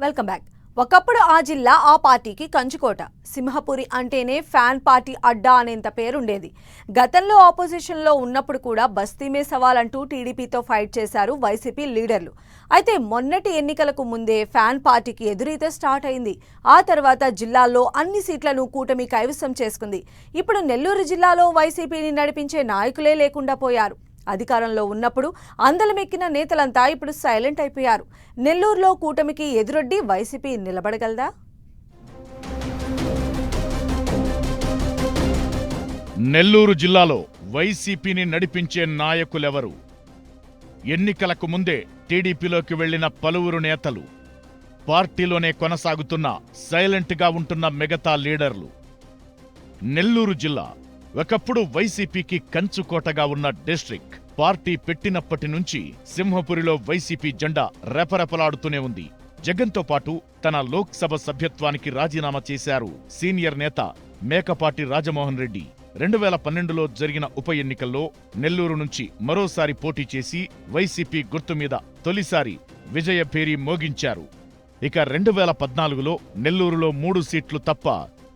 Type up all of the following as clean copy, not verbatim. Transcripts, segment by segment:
Welcome back. ఒకప్పుడు ఆ జిల్లా ఆ పార్టీకి కంచుకోట. సింహపురి అంటేనే ఫ్యాన్ పార్టీ అడ్డా అనేంత పేరుండేది. గతంలో ఆపోజిషన్లో ఉన్నప్పుడు కూడా బస్తీమే సవాల్ అంటూ టీడీపీతో ఫైట్ చేశారు వైసీపీ లీడర్లు. అయితే మొన్నటి ఎన్నికలకు ముందే ఫ్యాన్ పార్టీకి ఎదురీత స్టార్ట్ అయింది. ఆ తర్వాత జిల్లాల్లో అన్ని సీట్లను కూటమి కైవసం చేసుకుంది. ఇప్పుడు నెల్లూరు జిల్లాలో వైసీపీని నడిపించే నాయకులే లేకుండా పోయారు. అధికారంలో ఉన్నప్పుడు అందలమెక్కిన నేతలంతా ఇప్పుడు సైలెంట్ అయిపోయారు. నెల్లూరులో కూటమికి ఎదురొడ్డి వైసీపీ నిలబడగలదా? నెల్లూరు జిల్లాలో వైసీపీని నడిపించే నాయకులెవరు? ఎన్నికలకు ముందే టీడీపీలోకి వెళ్లిన పలువురు నేతలు, పార్టీలోనే కొనసాగుతున్న సైలెంట్గా ఉంటున్న మిగతా లీడర్లు. నెల్లూరు జిల్లా ఒకప్పుడు వైసీపీకి కంచుకోటగా ఉన్న డిస్ట్రిక్ట్. పార్టీ పెట్టినప్పటి నుంచి సింహపురిలో వైసీపీ జెండా రెపరెపలాడుతూనే ఉంది. జగన్తో పాటు తన లోక్సభ సభ్యత్వానికి రాజీనామా చేశారు సీనియర్ నేత మేకపాటి రాజమోహన్ రెడ్డి. 2012లో జరిగిన ఉప ఎన్నికల్లో నెల్లూరు నుంచి మరోసారి పోటీ చేసి వైసీపీ గుర్తు మీద తొలిసారి విజయభేరి మోగించారు. ఇక 2014లో నెల్లూరులో 3 సీట్లు తప్ప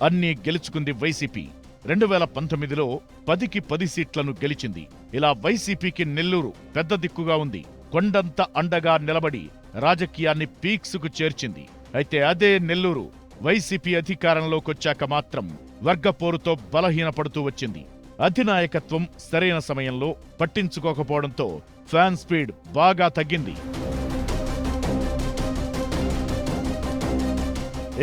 అన్నీ గెలుచుకుంది వైసీపీ. 2019లో 10కి 10 సీట్లను గెలిచింది. ఇలా వైసీపీకి నెల్లూరు పెద్ద దిక్కుగా ఉంది. కొండంత అండగా నిలబడి రాజకీయాన్ని పీక్స్కు చేర్చింది. అయితే అదే నెల్లూరు వైసీపీ అధికారంలోకొచ్చాక మాత్రం వర్గపోరుతో బలహీనపడుతూ వచ్చింది. అధినాయకత్వం సరైన సమయంలో పట్టించుకోకపోవడంతో ఫ్యాన్ స్పీడ్ బాగా తగ్గింది.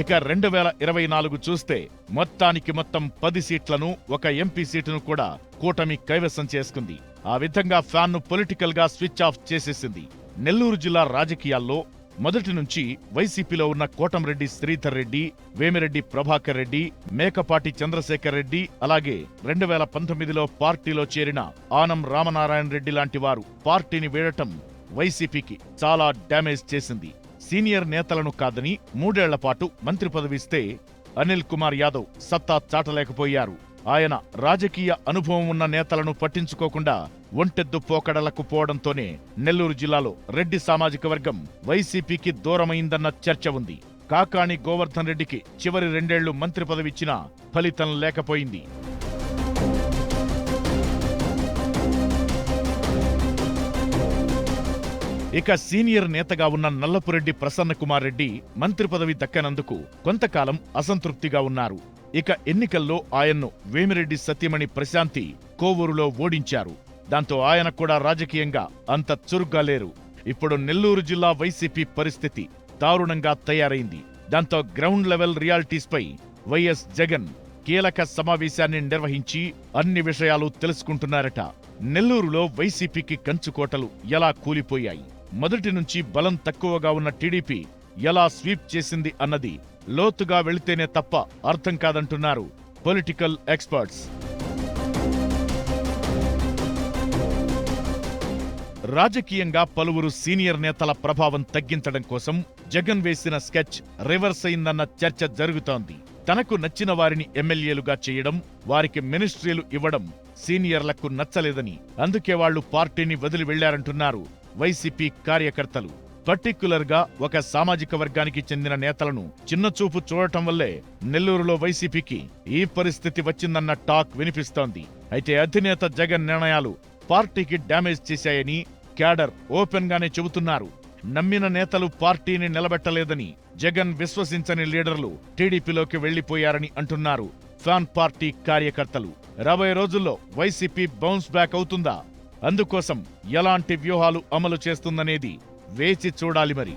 ఇక 2024 చూస్తే మొత్తానికి మొత్తం 10 సీట్లను, 1 ఎంపీ సీటును కూడా కూటమి కైవసం చేసుకుంది. ఆ విధంగా ఫ్యాన్ను పొలిటికల్ గా స్విచ్ ఆఫ్ చేసేసింది. నెల్లూరు జిల్లా రాజకీయాల్లో మొదటి నుంచి వైసీపీలో ఉన్న కోటంరెడ్డి శ్రీధర్ రెడ్డి, వేమిరెడ్డి ప్రభాకర్ రెడ్డి, మేకపాటి చంద్రశేఖర్ రెడ్డి, అలాగే 2019లో పార్టీలో చేరిన ఆనం రామనారాయణ రెడ్డి లాంటి వారు పార్టీని వీడటం వైసీపీకి చాలా డ్యామేజ్ చేసింది. సీనియర్ నేతలను కాదని 3 ఏళ్ల పాటు మంత్రి పదవిస్తే అనిల్ కుమార్ యాదవ్ సత్తా చాటలేకపోయారు. ఆయన రాజకీయ అనుభవం ఉన్న నేతలను పట్టించుకోకుండా ఒంటెద్దు పోకడలకు పోవడంతోనే నెల్లూరు జిల్లాలో రెడ్డి సామాజిక వర్గం వైసీపీకి దూరమైందన్న చర్చ ఉంది. కాకాణి గోవర్ధన్ రెడ్డికి చివరి 2 ఏళ్లు మంత్రి పదవిచ్చినా ఫలితం లేకపోయింది. ఇక సీనియర్ నేతగా ఉన్న నల్లపురెడ్డి ప్రసన్నకుమార్ రెడ్డి మంత్రి పదవి దక్కనందుకు కొంతకాలం అసంతృప్తిగా ఉన్నారు. ఇక ఎన్నికల్లో ఆయన్ను వేమిరెడ్డి సతీమణి ప్రశాంతి కోవూరులో ఓడించారు. దాంతో ఆయన కూడా రాజకీయంగా అంత చురుగ్గా లేరు. ఇప్పుడు నెల్లూరు జిల్లా వైసీపీ పరిస్థితి దారుణంగా తయారైంది. దాంతో గ్రౌండ్ లెవెల్ రియాలిటీస్పై వైఎస్ జగన్ కీలక సమావేశాన్ని నిర్వహించి అన్ని విషయాలు తెలుసుకుంటున్నారట. నెల్లూరులో వైసీపీకి కంచుకోటలు ఎలా కూలిపోయాయి, మొదటి నుంచి బలం తక్కువగా ఉన్న టీడీపీ ఎలా స్వీప్ చేసింది అన్నది లోతుగా వెళితేనే తప్ప అర్థం కాదంటున్నారు పొలిటికల్ ఎక్స్పర్ట్స్. రాజకీయంగా పలువురు సీనియర్ నేతల ప్రభావం తగ్గించడం కోసం జగన్ వేసిన స్కెచ్ రివర్స్ అయిందన్న చర్చ జరుగుతోంది. తనకు నచ్చిన వారిని ఎమ్మెల్యేలుగా చేయడం, వారికి మినిస్ట్రీలు ఇవ్వడం సీనియర్లకు నచ్చలేదని, అందుకే వాళ్లు పార్టీని వదిలి వెళ్లారంటున్నారు వైసీపీ కార్యకర్తలు. పర్టిక్యులర్ గా ఒక సామాజిక వర్గానికి చెందిన నేతలను చిన్నచూపు చూడటం వల్లే నెల్లూరులో వైసీపీకి ఈ పరిస్థితి వచ్చిందన్న టాక్ వినిపిస్తోంది. అయితే అధినేత జగన్ నిర్ణయాలు పార్టీకి డ్యామేజ్ చేశాయని క్యాడర్ ఓపెన్ గానే చెబుతున్నారు. నమ్మిన నేతలు పార్టీని నిలబెట్టలేదని, జగన్ విశ్వసించని లీడర్లు టీడీపీలోకి వెళ్లిపోయారని అంటున్నారు ఫ్యాన్ పార్టీ కార్యకర్తలు. రాబోయే రోజుల్లో వైసీపీ బౌన్స్ బ్యాక్ అవుతుందా? అందుకోసం ఎలాంటి వ్యూహాలు అమలు చేస్తుందనేది వేచి చూడాలి మరి.